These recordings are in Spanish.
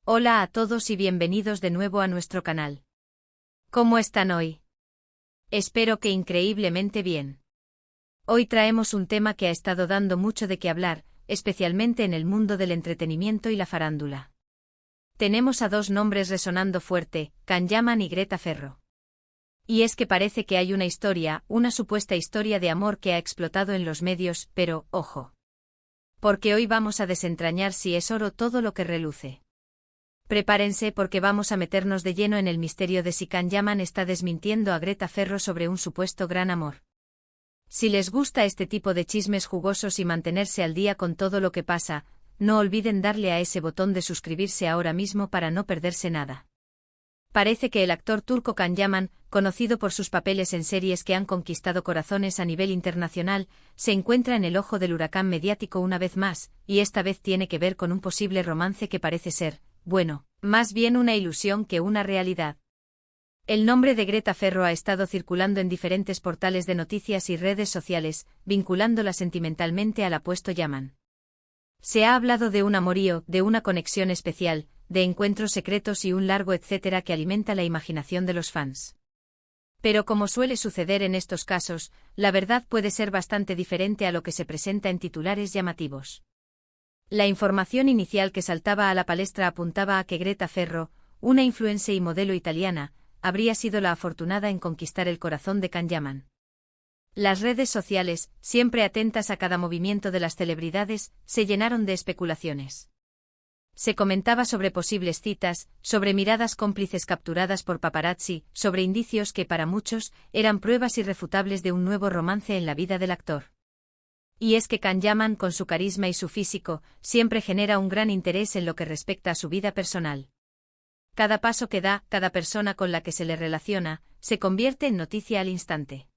Hola a todos y bienvenidos de nuevo a nuestro canal. ¿Cómo están hoy? Espero que increíblemente bien. Hoy traemos un tema que ha estado dando mucho de qué hablar, especialmente en el mundo del entretenimiento y la farándula. Tenemos a dos nombres resonando fuerte, Can Yaman y Greta Ferro. Y es que parece que hay una historia, una supuesta historia de amor que ha explotado en los medios, pero, ojo. Porque hoy vamos a desentrañar si es oro todo lo que reluce. Prepárense porque vamos a meternos de lleno en el misterio de si Can Yaman está desmintiendo a Greta Ferro sobre un supuesto gran amor. Si les gusta este tipo de chismes jugosos y mantenerse al día con todo lo que pasa, no olviden darle a ese botón de suscribirse ahora mismo para no perderse nada. Parece que el actor turco Can Yaman, conocido por sus papeles en series que han conquistado corazones a nivel internacional, se encuentra en el ojo del huracán mediático una vez más, y esta vez tiene que ver con un posible romance que parece ser, bueno, más bien una ilusión que una realidad. El nombre de Greta Ferro ha estado circulando en diferentes portales de noticias y redes sociales, vinculándola sentimentalmente al apuesto Yaman. Se ha hablado de un amorío, de una conexión especial, de encuentros secretos y un largo etcétera que alimenta la imaginación de los fans. Pero como suele suceder en estos casos, la verdad puede ser bastante diferente a lo que se presenta en titulares llamativos. La información inicial que saltaba a la palestra apuntaba a que Greta Ferro, una influencer y modelo italiana, habría sido la afortunada en conquistar el corazón de Can Yaman. Las redes sociales, siempre atentas a cada movimiento de las celebridades, se llenaron de especulaciones. Se comentaba sobre posibles citas, sobre miradas cómplices capturadas por paparazzi, sobre indicios que para muchos eran pruebas irrefutables de un nuevo romance en la vida del actor. Y es que Can Yaman, con su carisma y su físico, siempre genera un gran interés en lo que respecta a su vida personal. Cada paso que da, cada persona con la que se le relaciona, se convierte en noticia al instante.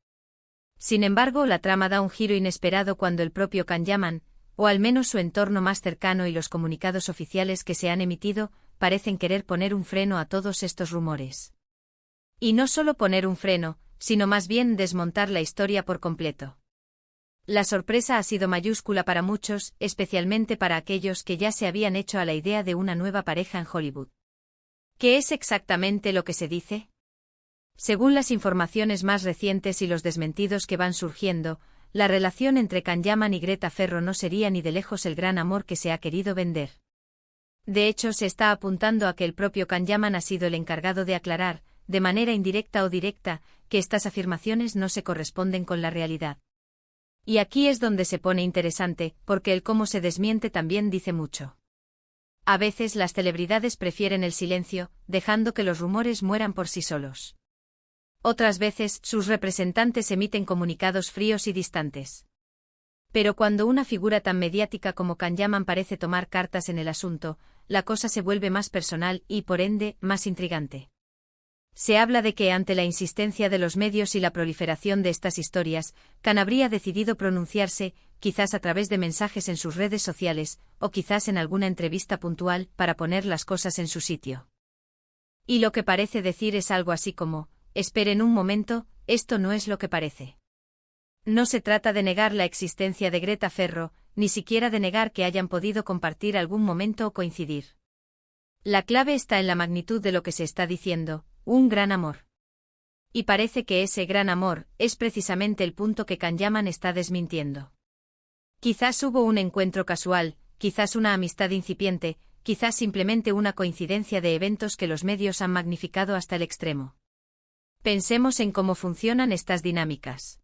Sin embargo, la trama da un giro inesperado cuando el propio Can Yaman, o al menos su entorno más cercano y los comunicados oficiales que se han emitido, parecen querer poner un freno a todos estos rumores. Y no solo poner un freno, sino más bien desmontar la historia por completo. La sorpresa ha sido mayúscula para muchos, especialmente para aquellos que ya se habían hecho a la idea de una nueva pareja en Hollywood. ¿Qué es exactamente lo que se dice? Según las informaciones más recientes y los desmentidos que van surgiendo, la relación entre Can Yaman y Greta Ferro no sería ni de lejos el gran amor que se ha querido vender. De hecho, se está apuntando a que el propio Can Yaman ha sido el encargado de aclarar, de manera indirecta o directa, que estas afirmaciones no se corresponden con la realidad. Y aquí es donde se pone interesante, porque el cómo se desmiente también dice mucho. A veces las celebridades prefieren el silencio, dejando que los rumores mueran por sí solos. Otras veces, sus representantes emiten comunicados fríos y distantes. Pero cuando una figura tan mediática como Can Yaman parece tomar cartas en el asunto, la cosa se vuelve más personal y, por ende, más intrigante. Se habla de que ante la insistencia de los medios y la proliferación de estas historias, Can habría decidido pronunciarse, quizás a través de mensajes en sus redes sociales, o quizás en alguna entrevista puntual, para poner las cosas en su sitio. Y lo que parece decir es algo así como, esperen un momento, esto no es lo que parece. No se trata de negar la existencia de Greta Ferro, ni siquiera de negar que hayan podido compartir algún momento o coincidir. La clave está en la magnitud de lo que se está diciendo, un gran amor. Y parece que ese gran amor es precisamente el punto que Can Yaman está desmintiendo. Quizás hubo un encuentro casual, quizás una amistad incipiente, quizás simplemente una coincidencia de eventos que los medios han magnificado hasta el extremo. Pensemos en cómo funcionan estas dinámicas.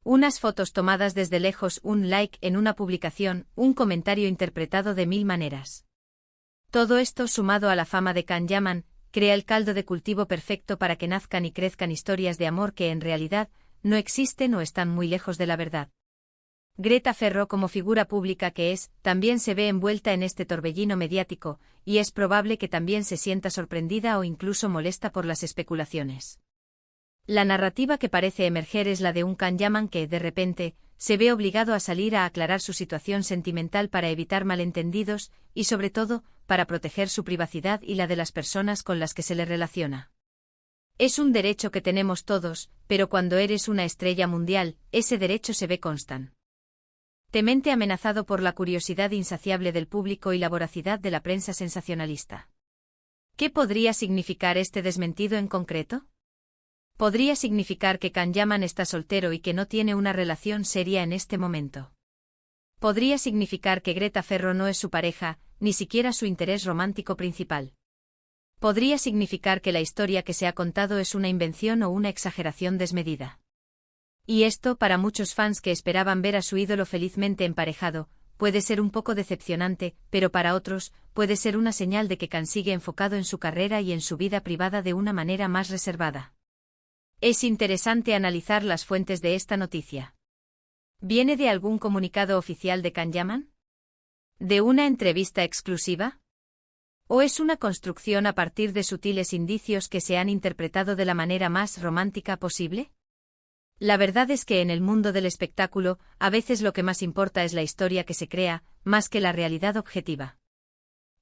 Unas fotos tomadas desde lejos, un like en una publicación, un comentario interpretado de 1000 maneras. Todo esto sumado a la fama de Can Yaman, crea el caldo de cultivo perfecto para que nazcan y crezcan historias de amor que en realidad no existen o están muy lejos de la verdad. Greta Ferro, como figura pública que es, también se ve envuelta en este torbellino mediático, y es probable que también se sienta sorprendida o incluso molesta por las especulaciones. La narrativa que parece emerger es la de un Can Yaman que, de repente, se ve obligado a salir a aclarar su situación sentimental para evitar malentendidos, y sobre todo, para proteger su privacidad y la de las personas con las que se le relaciona. Es un derecho que tenemos todos, pero cuando eres una estrella mundial, ese derecho se ve constante. Temente amenazado por la curiosidad insaciable del público y la voracidad de la prensa sensacionalista. ¿Qué podría significar este desmentido en concreto? Podría significar que Can Yaman está soltero y que no tiene una relación seria en este momento. Podría significar que Greta Ferro no es su pareja, ni siquiera su interés romántico principal. Podría significar que la historia que se ha contado es una invención o una exageración desmedida. Y esto, para muchos fans que esperaban ver a su ídolo felizmente emparejado, puede ser un poco decepcionante, pero para otros, puede ser una señal de que Can sigue enfocado en su carrera y en su vida privada de una manera más reservada. Es interesante analizar las fuentes de esta noticia. ¿Viene de algún comunicado oficial de Can Yaman? ¿De una entrevista exclusiva? ¿O es una construcción a partir de sutiles indicios que se han interpretado de la manera más romántica posible? La verdad es que en el mundo del espectáculo, a veces lo que más importa es la historia que se crea, más que la realidad objetiva.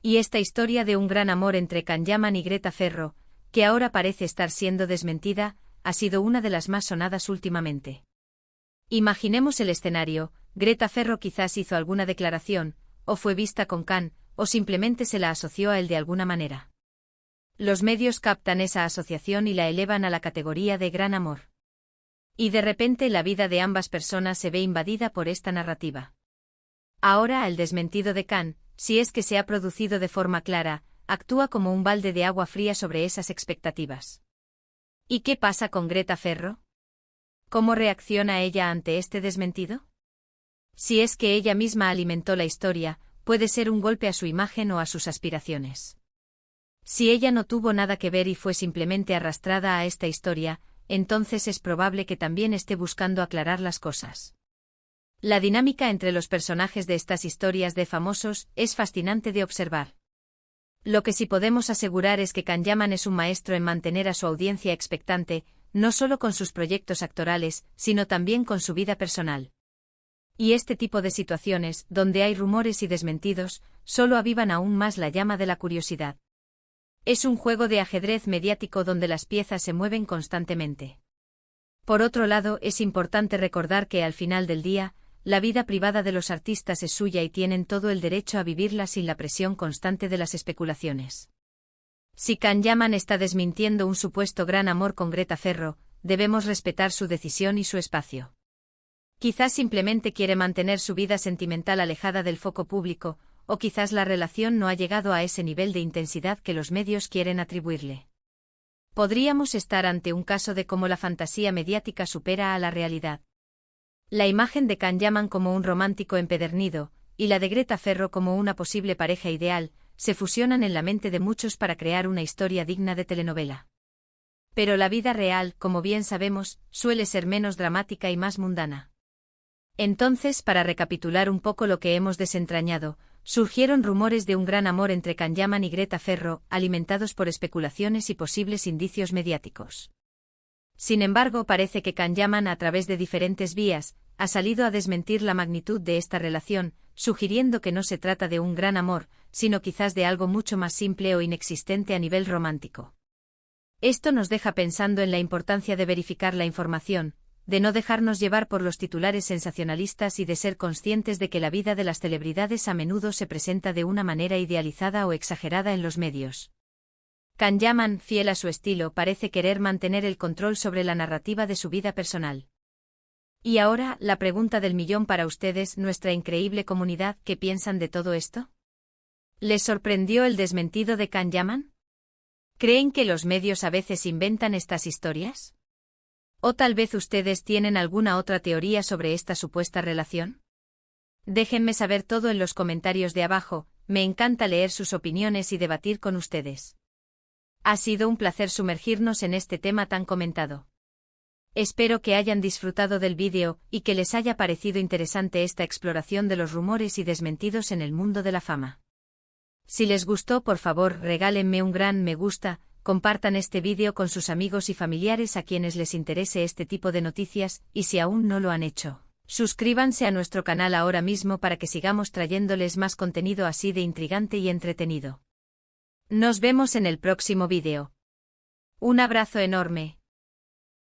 Y esta historia de un gran amor entre Can Yaman y Greta Ferro, que ahora parece estar siendo desmentida, ha sido una de las más sonadas últimamente. Imaginemos el escenario: Greta Ferro quizás hizo alguna declaración, o fue vista con Can, o simplemente se la asoció a él de alguna manera. Los medios captan esa asociación y la elevan a la categoría de gran amor. Y de repente la vida de ambas personas se ve invadida por esta narrativa. Ahora el desmentido de Can, si es que se ha producido de forma clara, actúa como un balde de agua fría sobre esas expectativas. ¿Y qué pasa con Greta Ferro? ¿Cómo reacciona ella ante este desmentido? Si es que ella misma alimentó la historia, puede ser un golpe a su imagen o a sus aspiraciones. Si ella no tuvo nada que ver y fue simplemente arrastrada a esta historia, entonces es probable que también esté buscando aclarar las cosas. La dinámica entre los personajes de estas historias de famosos es fascinante de observar. Lo que sí podemos asegurar es que Can Yaman es un maestro en mantener a su audiencia expectante, no solo con sus proyectos actorales, sino también con su vida personal. Y este tipo de situaciones, donde hay rumores y desmentidos, solo avivan aún más la llama de la curiosidad. Es un juego de ajedrez mediático donde las piezas se mueven constantemente. Por otro lado, es importante recordar que al final del día, la vida privada de los artistas es suya y tienen todo el derecho a vivirla sin la presión constante de las especulaciones. Si Can Yaman está desmintiendo un supuesto gran amor con Greta Ferro, debemos respetar su decisión y su espacio. Quizás simplemente quiere mantener su vida sentimental alejada del foco público, o quizás la relación no ha llegado a ese nivel de intensidad que los medios quieren atribuirle. Podríamos estar ante un caso de cómo la fantasía mediática supera a la realidad. La imagen de Can Yaman como un romántico empedernido, y la de Greta Ferro como una posible pareja ideal, se fusionan en la mente de muchos para crear una historia digna de telenovela. Pero la vida real, como bien sabemos, suele ser menos dramática y más mundana. Entonces, para recapitular un poco lo que hemos desentrañado, surgieron rumores de un gran amor entre Can Yaman y Greta Ferro, alimentados por especulaciones y posibles indicios mediáticos. Sin embargo, parece que Can Yaman, a través de diferentes vías, ha salido a desmentir la magnitud de esta relación, sugiriendo que no se trata de un gran amor, sino quizás de algo mucho más simple o inexistente a nivel romántico. Esto nos deja pensando en la importancia de verificar la información, de no dejarnos llevar por los titulares sensacionalistas y de ser conscientes de que la vida de las celebridades a menudo se presenta de una manera idealizada o exagerada en los medios. Can Yaman, fiel a su estilo, parece querer mantener el control sobre la narrativa de su vida personal. Y ahora, la pregunta del millón para ustedes, nuestra increíble comunidad: ¿qué piensan de todo esto? ¿Les sorprendió el desmentido de Can Yaman? ¿Creen que los medios a veces inventan estas historias? ¿O tal vez ustedes tienen alguna otra teoría sobre esta supuesta relación? Déjenme saber todo en los comentarios de abajo, me encanta leer sus opiniones y debatir con ustedes. Ha sido un placer sumergirnos en este tema tan comentado. Espero que hayan disfrutado del vídeo y que les haya parecido interesante esta exploración de los rumores y desmentidos en el mundo de la fama. Si les gustó, por favor, regálenme un gran me gusta, compartan este vídeo con sus amigos y familiares a quienes les interese este tipo de noticias, y si aún no lo han hecho, suscríbanse a nuestro canal ahora mismo para que sigamos trayéndoles más contenido así de intrigante y entretenido. Nos vemos en el próximo vídeo. Un abrazo enorme.